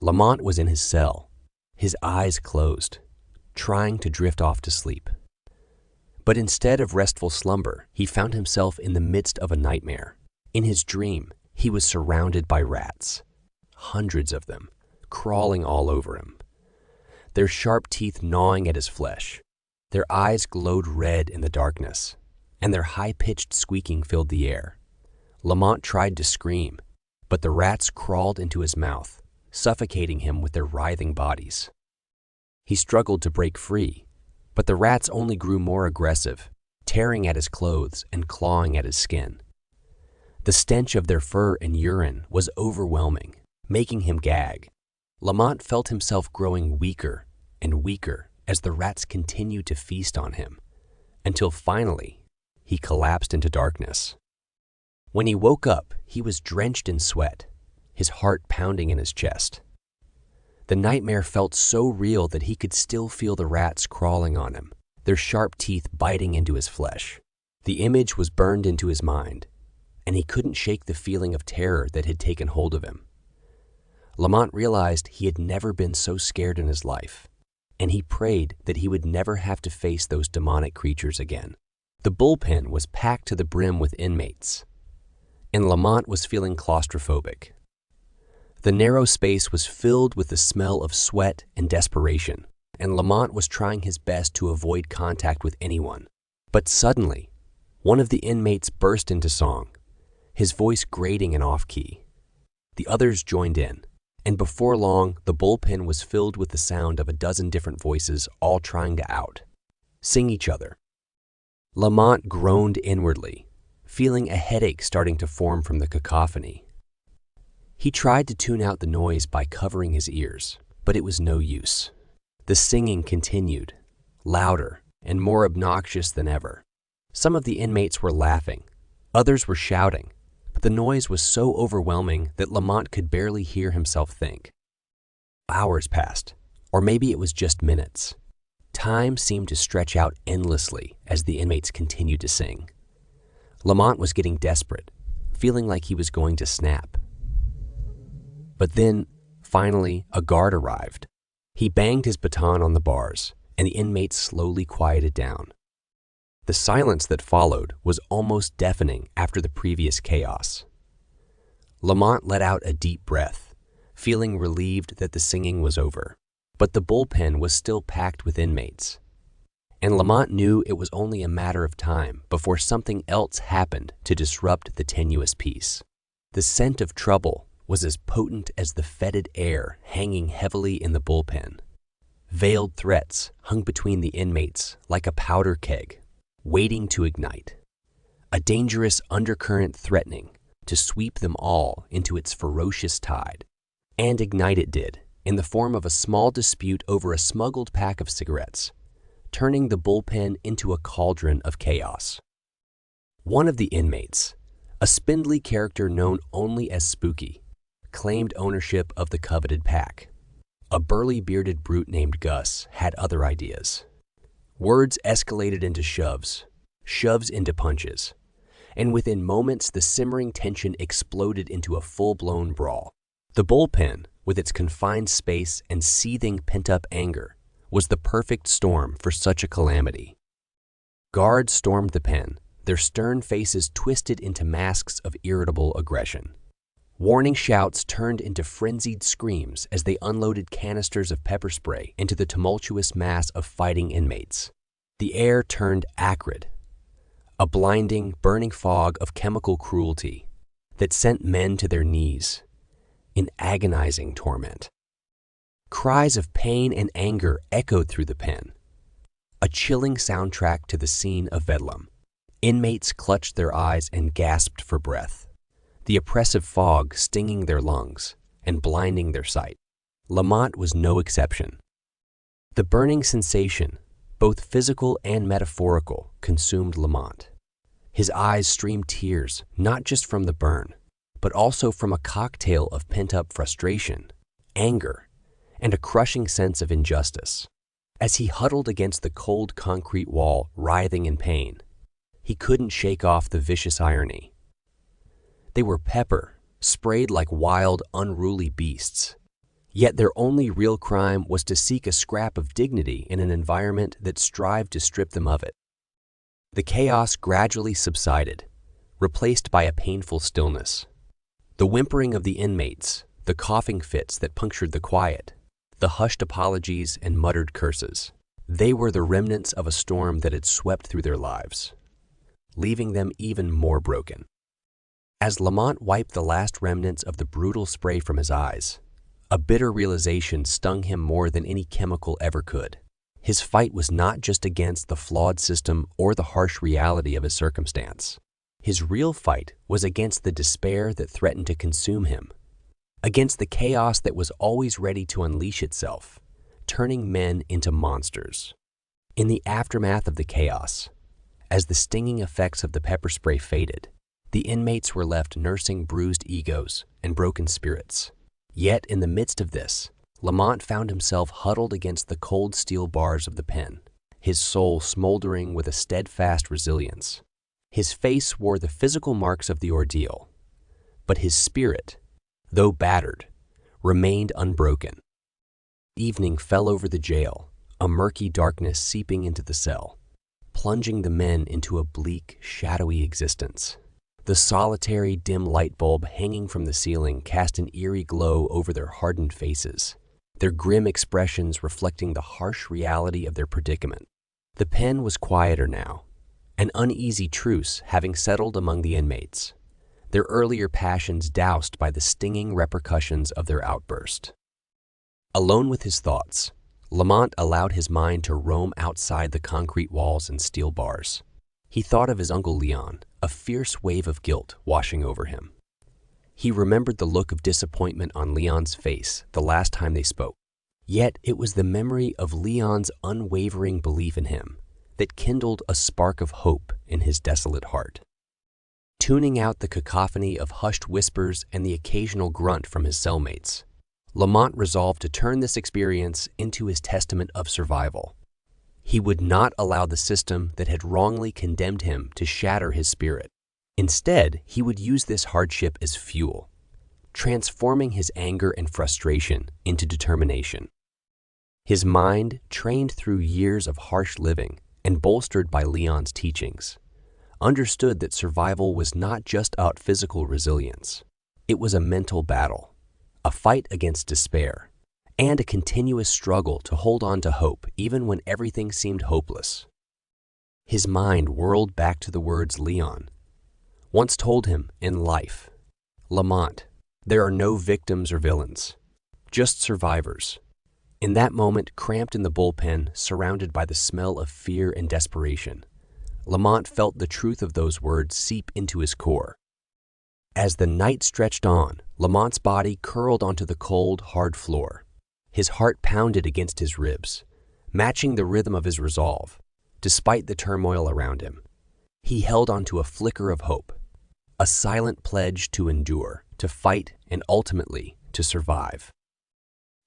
Lamont was in his cell, his eyes closed, trying to drift off to sleep. But instead of restful slumber, he found himself in the midst of a nightmare. In his dream, he was surrounded by rats, hundreds of them, crawling all over him, their sharp teeth gnawing at his flesh. Their eyes glowed red in the darkness, and their high-pitched squeaking filled the air. Lamont tried to scream, but the rats crawled into his mouth, suffocating him with their writhing bodies. He struggled to break free, but the rats only grew more aggressive, tearing at his clothes and clawing at his skin. The stench of their fur and urine was overwhelming, making him gag. Lamont felt himself growing weaker and weaker as the rats continued to feast on him, until finally he collapsed into darkness. When he woke up, he was drenched in sweat, his heart pounding in his chest. The nightmare felt so real that he could still feel the rats crawling on him, their sharp teeth biting into his flesh. The image was burned into his mind, and he couldn't shake the feeling of terror that had taken hold of him. Lamont realized he had never been so scared in his life, and he prayed that he would never have to face those demonic creatures again. The bullpen was packed to the brim with inmates, and Lamont was feeling claustrophobic. The narrow space was filled with the smell of sweat and desperation, and Lamont was trying his best to avoid contact with anyone. But suddenly, one of the inmates burst into song, his voice grating and off-key. The others joined in, and before long, the bullpen was filled with the sound of a dozen different voices all trying to sing each other. Lamont groaned inwardly, feeling a headache starting to form from the cacophony. He tried to tune out the noise by covering his ears, but it was no use. The singing continued, louder and more obnoxious than ever. Some of the inmates were laughing, others were shouting, but the noise was so overwhelming that Lamont could barely hear himself think. Hours passed, or maybe it was just minutes. Time seemed to stretch out endlessly as the inmates continued to sing. Lamont was getting desperate, feeling like he was going to snap. But then, finally, a guard arrived. He banged his baton on the bars, and the inmates slowly quieted down. The silence that followed was almost deafening after the previous chaos. Lamont let out a deep breath, feeling relieved that the singing was over. But the bullpen was still packed with inmates, and Lamont knew it was only a matter of time before something else happened to disrupt the tenuous peace. The scent of trouble was as potent as the fetid air hanging heavily in the bullpen. Veiled threats hung between the inmates like a powder keg, waiting to ignite. A dangerous undercurrent threatening to sweep them all into its ferocious tide. And ignite it did, in the form of a small dispute over a smuggled pack of cigarettes, turning the bullpen into a cauldron of chaos. One of the inmates, a spindly character known only as Spooky, claimed ownership of the coveted pack. A burly bearded brute named Gus had other ideas. Words escalated into shoves into punches, and within moments the simmering tension exploded into a full-blown brawl. The bullpen, with its confined space and seething pent-up anger, was the perfect storm for such a calamity. Guards stormed the pen, their stern faces twisted into masks of irritable aggression. Warning shouts turned into frenzied screams as they unloaded canisters of pepper spray into the tumultuous mass of fighting inmates. The air turned acrid, a blinding, burning fog of chemical cruelty that sent men to their knees in agonizing torment. Cries of pain and anger echoed through the pen, a chilling soundtrack to the scene of bedlam. Inmates clutched their eyes and gasped for breath, the oppressive fog stinging their lungs and blinding their sight. Lamont was no exception. The burning sensation, both physical and metaphorical, consumed Lamont. His eyes streamed tears, not just from the burn, but also from a cocktail of pent-up frustration, anger, and a crushing sense of injustice. As he huddled against the cold concrete wall, writhing in pain, he couldn't shake off the vicious irony. They were pepper, sprayed like wild, unruly beasts, Yet their only real crime was to seek a scrap of dignity in an environment that strived to strip them of it. The chaos gradually subsided, replaced by a painful stillness. The whimpering of the inmates, the coughing fits that punctured the quiet, the hushed apologies and muttered curses, they were the remnants of a storm that had swept through their lives, leaving them even more broken. As Lamont wiped the last remnants of the brutal spray from his eyes, a bitter realization stung him more than any chemical ever could. His fight was not just against the flawed system or the harsh reality of his circumstance. His real fight was against the despair that threatened to consume him, against the chaos that was always ready to unleash itself, turning men into monsters. In the aftermath of the chaos, as the stinging effects of the pepper spray faded, the inmates were left nursing bruised egos and broken spirits. Yet in the midst of this, Lamont found himself huddled against the cold steel bars of the pen, his soul smoldering with a steadfast resilience. His face wore the physical marks of the ordeal, but his spirit, though battered, remained unbroken. Evening fell over the jail, a murky darkness seeping into the cell, plunging the men into a bleak, shadowy existence. The solitary, dim light bulb hanging from the ceiling cast an eerie glow over their hardened faces, their grim expressions reflecting the harsh reality of their predicament. The pen was quieter now, an uneasy truce having settled among the inmates, their earlier passions doused by the stinging repercussions of their outburst. Alone with his thoughts, Lamont allowed his mind to roam outside the concrete walls and steel bars. He thought of his uncle Leon, a fierce wave of guilt washing over him. He remembered the look of disappointment on Leon's face the last time they spoke. Yet it was the memory of Leon's unwavering belief in him that kindled a spark of hope in his desolate heart. Tuning out the cacophony of hushed whispers and the occasional grunt from his cellmates, Lamont resolved to turn this experience into his testament of survival. He would not allow the system that had wrongly condemned him to shatter his spirit. Instead, he would use this hardship as fuel, transforming his anger and frustration into determination. His mind, trained through years of harsh living and bolstered by Leon's teachings, understood that survival was not just about physical resilience. It was a mental battle, a fight against despair, and a continuous struggle to hold on to hope even when everything seemed hopeless. His mind whirled back to the words Leon once told him in life. Lamont, there are no victims or villains, just survivors. In that moment, cramped in the bullpen, surrounded by the smell of fear and desperation, Lamont felt the truth of those words seep into his core. As the night stretched on, Lamont's body curled onto the cold, hard floor. His heart pounded against his ribs, matching the rhythm of his resolve. Despite the turmoil around him, he held onto a flicker of hope, a silent pledge to endure, to fight, and ultimately to survive.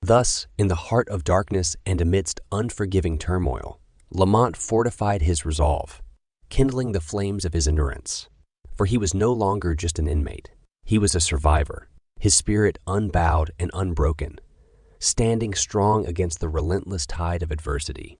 Thus, in the heart of darkness and amidst unforgiving turmoil, Lamont fortified his resolve, kindling the flames of his endurance. For he was no longer just an inmate. He was a survivor, his spirit unbowed and unbroken, standing strong against the relentless tide of adversity.